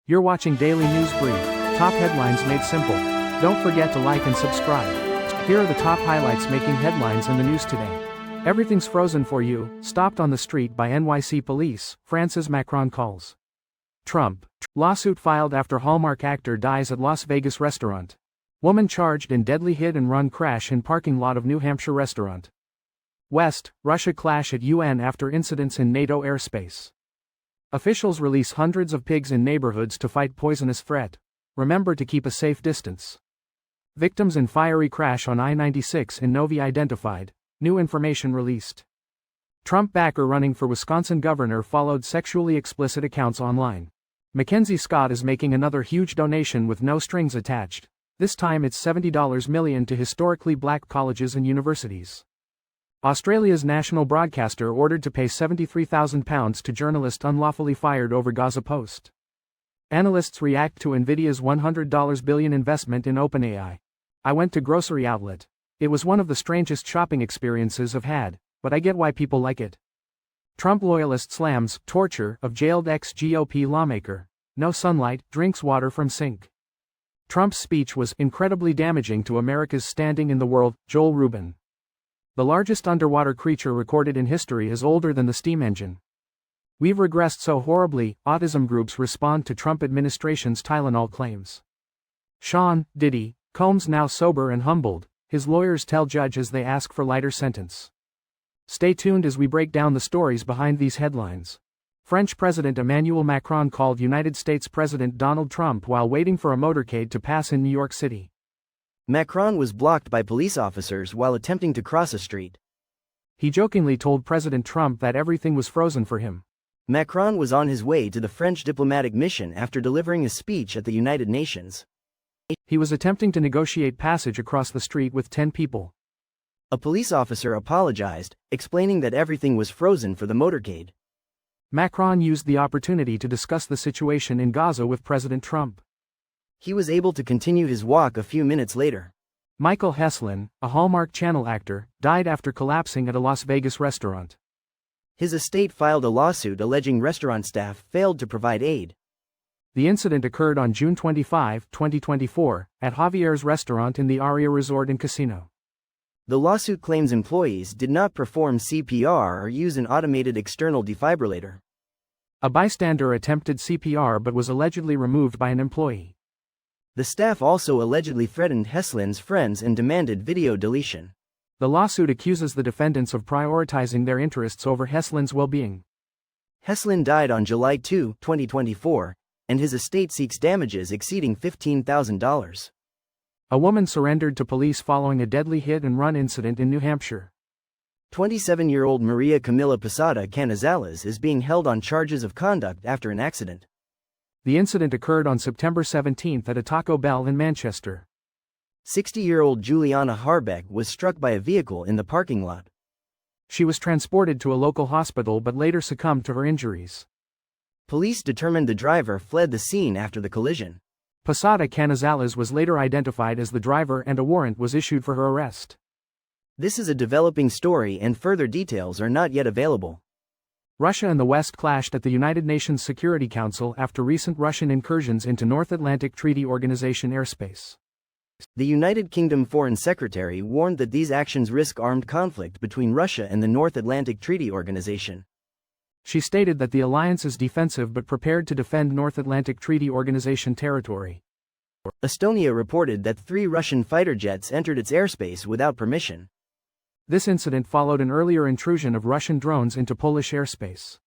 You're watching Daily News Brief, top headlines made simple. Don't forget to like and subscribe. Here are the top highlights making headlines in the news today. Everything's frozen for you, stopped on the street by NYC police, France's Macron calls. Trump. Lawsuit filed after Hallmark actor dies at Las Vegas restaurant. Woman charged in deadly hit-and-run crash in parking lot of New Hampshire restaurant. West. Russia clash at UN after incidents in NATO airspace. Officials release hundreds of pigs in neighborhoods to fight poisonous threat. Remember to keep a safe distance. Victims in fiery crash on I-96 in Novi identified. New information released. Trump backer running for Wisconsin governor followed sexually explicit accounts online. Mackenzie Scott is making another huge donation with no strings attached. This time it's $70 million to historically black colleges and universities. Australia's national broadcaster ordered to pay £73,000 to journalist unlawfully fired over Gaza post. Analysts react to Nvidia's $100 billion investment in OpenAI. I went to grocery outlet. It was one of the strangest shopping experiences I've had, but I get why people like it. Trump loyalist slams torture of jailed ex-GOP lawmaker. No sunlight, drinks water from sink. Trump's speech was incredibly damaging to America's standing in the world, Joel Rubin. The largest underwater creature recorded in history is older than the steam engine. We've regressed so horribly, autism groups respond to Trump administration's Tylenol claims. Sean Diddy Combs now sober and humbled, his lawyers tell judge as they ask for lighter sentence. Stay tuned as we break down the stories behind these headlines. French President Emmanuel Macron called United States President Donald Trump while waiting for a motorcade to pass in New York City. Macron was blocked by police officers while attempting to cross a street. He jokingly told President Trump that everything was frozen for him. Macron was on his way to the French diplomatic mission after delivering a speech at the United Nations. He was attempting to negotiate passage across the street with 10 people. A police officer apologized, explaining that everything was frozen for the motorcade. Macron used the opportunity to discuss the situation in Gaza with President Trump. He was able to continue his walk a few minutes later. Michael Heslin, a Hallmark Channel actor, died after collapsing at a Las Vegas restaurant. His estate filed a lawsuit alleging restaurant staff failed to provide aid. The incident occurred on June 25, 2024, at Javier's restaurant in the Aria Resort and Casino. The lawsuit claims employees did not perform CPR or use an automated external defibrillator. A bystander attempted CPR but was allegedly removed by an employee. The staff also allegedly threatened Heslin's friends and demanded video deletion. The lawsuit accuses the defendants of prioritizing their interests over Heslin's well-being. Heslin died on July 2, 2024, and his estate seeks damages exceeding $15,000. A woman surrendered to police following a deadly hit-and-run incident in New Hampshire. 27-year-old Maria Camila Posada Canizales is being held on charges of conduct after an accident. The incident occurred on September 17 at a Taco Bell in Manchester. 60-year-old Juliana Harbeck was struck by a vehicle in the parking lot. She was transported to a local hospital but later succumbed to her injuries. Police determined the driver fled the scene after the collision. Posada Canizales was later identified as the driver and a warrant was issued for her arrest. This is a developing story and further details are not yet available. Russia and the West clashed at the United Nations Security Council after recent Russian incursions into North Atlantic Treaty Organization airspace. The United Kingdom Foreign Secretary warned that these actions risk armed conflict between Russia and the North Atlantic Treaty Organization. She stated that the alliance is defensive but prepared to defend North Atlantic Treaty Organization territory. Estonia reported that 3 Russian fighter jets entered its airspace without permission. This incident followed an earlier intrusion of Russian drones into Polish airspace.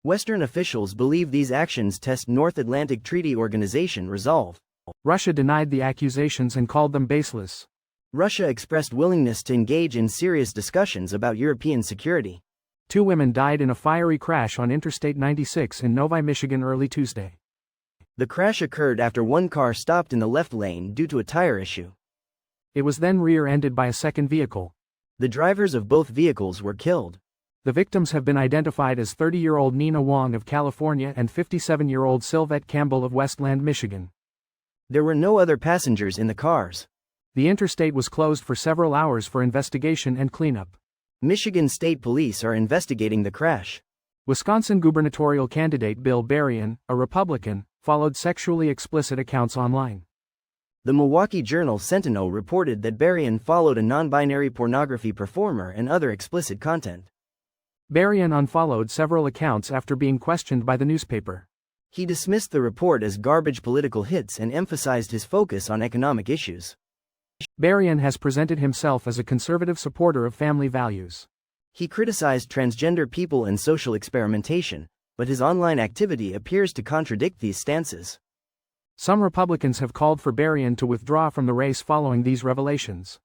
Western officials believe these actions test North Atlantic Treaty Organization resolve. Russia denied the accusations and called them baseless. Russia expressed willingness to engage in serious discussions about European security. 2 women died in a fiery crash on Interstate 96 in Novi, Michigan early Tuesday. The crash occurred after one car stopped in the left lane due to a tire issue. It was then rear-ended by a second vehicle. The drivers of both vehicles were killed. The victims have been identified as 30-year-old Nina Wong of California and 57-year-old Sylvette Campbell of Westland, Michigan. There were no other passengers in the cars. The interstate was closed for several hours for investigation and cleanup. Michigan State Police are investigating the crash. Wisconsin gubernatorial candidate Bill Berrien, a Republican, followed sexually explicit accounts online. The Milwaukee Journal Sentinel reported that Berrien followed a non-binary pornography performer and other explicit content. Berrien unfollowed several accounts after being questioned by the newspaper. He dismissed the report as garbage political hits and emphasized his focus on economic issues. Berrien has presented himself as a conservative supporter of family values. He criticized transgender people and social experimentation, but his online activity appears to contradict these stances. Some Republicans have called for Berrien to withdraw from the race following these revelations.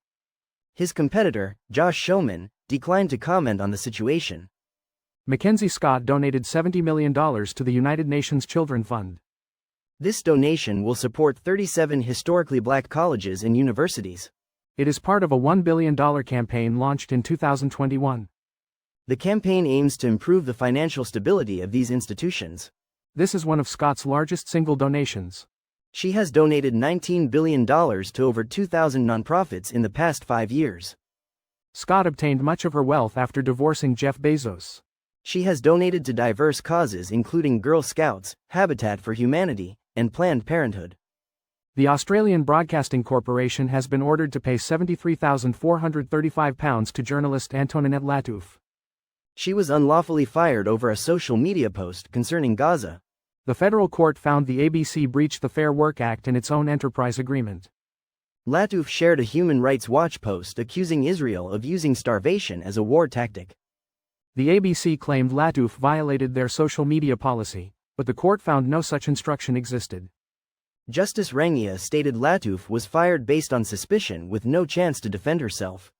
His competitor, Josh Schoeman, declined to comment on the situation. Mackenzie Scott donated $70 million to the United Nations Children Fund. This donation will support 37 historically black colleges and universities. It is part of a $1 billion campaign launched in 2021. The campaign aims to improve the financial stability of these institutions. This is one of Scott's largest single donations. She has donated $19 billion to over 2,000 nonprofits in the past 5 years. Scott obtained much of her wealth after divorcing Jeff Bezos. She has donated to diverse causes including Girl Scouts, Habitat for Humanity, and Planned Parenthood. The Australian Broadcasting Corporation has been ordered to pay £73,435 to journalist Antoinette Lattouf. She was unlawfully fired over a social media post concerning Gaza. The federal court found the ABC breached the Fair Work Act in its own enterprise agreement. Lattouf shared a Human Rights Watch post accusing Israel of using starvation as a war tactic. The ABC claimed Lattouf violated their social media policy, but the court found no such instruction existed. Justice Rangia stated Lattouf was fired based on suspicion with no chance to defend herself.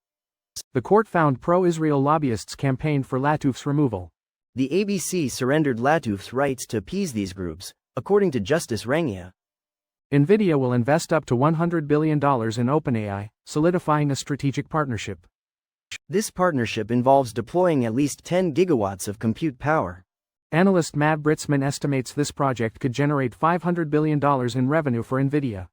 The court found pro-Israel lobbyists campaigned for Lattouf's removal. The ABC surrendered Lattouf's rights to appease these groups, according to Justice Rangia. Nvidia will invest up to $100 billion in OpenAI, solidifying a strategic partnership. This partnership involves deploying at least 10 gigawatts of compute power. Analyst Matt Britzman estimates this project could generate $500 billion in revenue for Nvidia.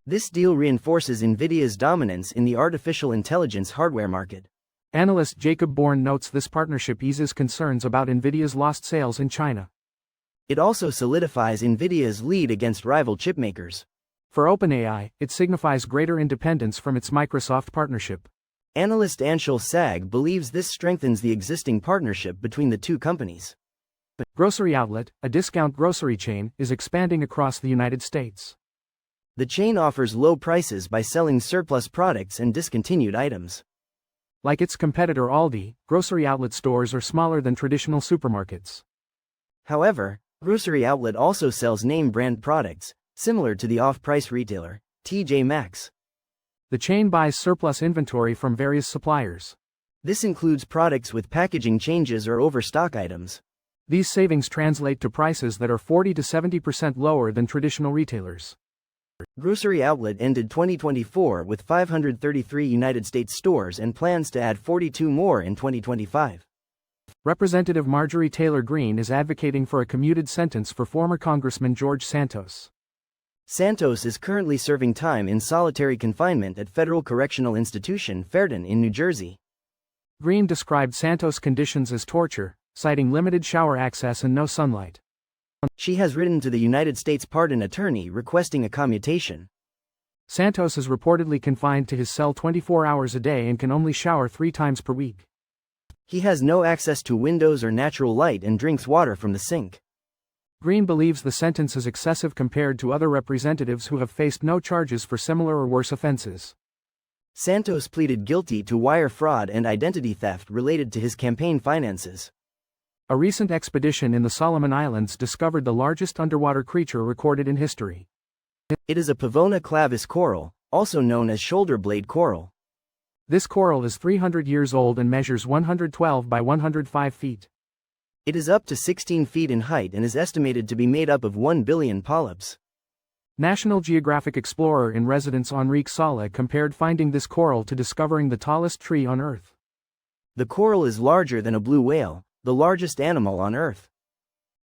This deal reinforces Nvidia's dominance in the artificial intelligence hardware market. Analyst Jacob Bourne notes this partnership eases concerns about Nvidia's lost sales in China. It also solidifies Nvidia's lead against rival chipmakers. For OpenAI, it signifies greater independence from its Microsoft partnership. Analyst Anshul Sag believes this strengthens the existing partnership between the two companies. Grocery Outlet, a discount grocery chain, is expanding across the United States. The chain offers low prices by selling surplus products and discontinued items. Like its competitor Aldi, Grocery Outlet stores are smaller than traditional supermarkets. However, Grocery Outlet also sells name-brand products, similar to the off-price retailer, TJ Maxx. The chain buys surplus inventory from various suppliers. This includes products with packaging changes or overstock items. These savings translate to prices that are 40 to 70% lower than traditional retailers. Grocery Outlet ended 2024 with 533 United States stores and plans to add 42 more in 2025. Representative Marjorie Taylor Greene is advocating for a commuted sentence for former Congressman George Santos. Santos is currently serving time in solitary confinement at Federal Correctional Institution Fairton in New Jersey. Greene described Santos' conditions as torture, citing limited shower access and no sunlight. She has written to the United States Pardon Attorney requesting a commutation. Santos is reportedly confined to his cell 24 hours a day and can only shower 3 times per week. He has no access to windows or natural light and drinks water from the sink. Greene believes the sentence is excessive compared to other representatives who have faced no charges for similar or worse offenses. Santos pleaded guilty to wire fraud and identity theft related to his campaign finances. A recent expedition in the Solomon Islands discovered the largest underwater creature recorded in history. It is a Pavona clavis coral, also known as shoulder blade coral. This coral is 300 years old and measures 112 by 105 feet. It is up to 16 feet in height and is estimated to be made up of 1 billion polyps. National Geographic explorer in residence Enrique Sala compared finding this coral to discovering the tallest tree on Earth. The coral is larger than a blue whale, the largest animal on Earth.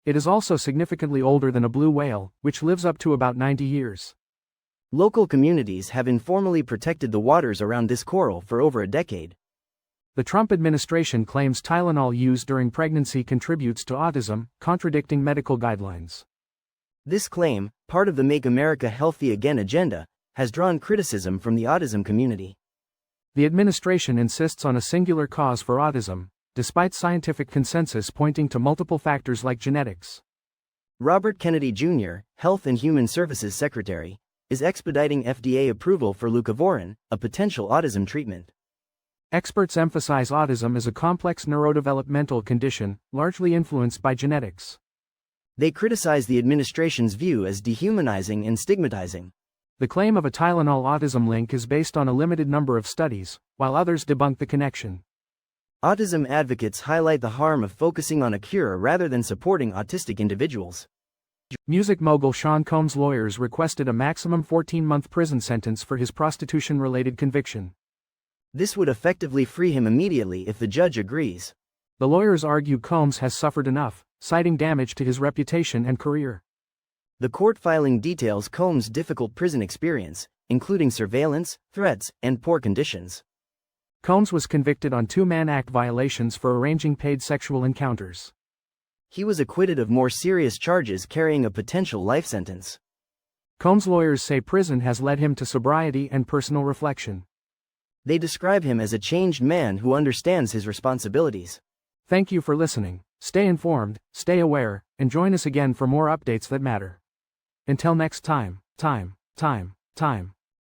It is also significantly older than a blue whale, which lives up to about 90 years. Local communities have informally protected the waters around this coral for over a decade. The Trump administration claims Tylenol used during pregnancy contributes to autism, contradicting medical guidelines. This claim, part of the Make America Healthy Again agenda, has drawn criticism from the autism community. The administration insists on a singular cause for autism, despite scientific consensus pointing to multiple factors like genetics. Robert Kennedy Jr., Health and Human Services Secretary, is expediting FDA approval for leucovorin, a potential autism treatment. Experts emphasize autism as a complex neurodevelopmental condition, largely influenced by genetics. They criticize the administration's view as dehumanizing and stigmatizing. The claim of a Tylenol autism link is based on a limited number of studies, while others debunk the connection. Autism advocates highlight the harm of focusing on a cure rather than supporting autistic individuals. Music mogul Sean Combs' lawyers requested a maximum 14-month prison sentence for his prostitution-related conviction. This would effectively free him immediately if the judge agrees. The lawyers argue Combs has suffered enough, citing damage to his reputation and career. The court filing details Combs' difficult prison experience, including surveillance, threats, and poor conditions. Combs was convicted on 2 Mann Act violations for arranging paid sexual encounters. He was acquitted of more serious charges carrying a potential life sentence. Combs' lawyers say prison has led him to sobriety and personal reflection. They describe him as a changed man who understands his responsibilities. Thank you for listening. Stay informed, stay aware, and join us again for more updates that matter. Until next time.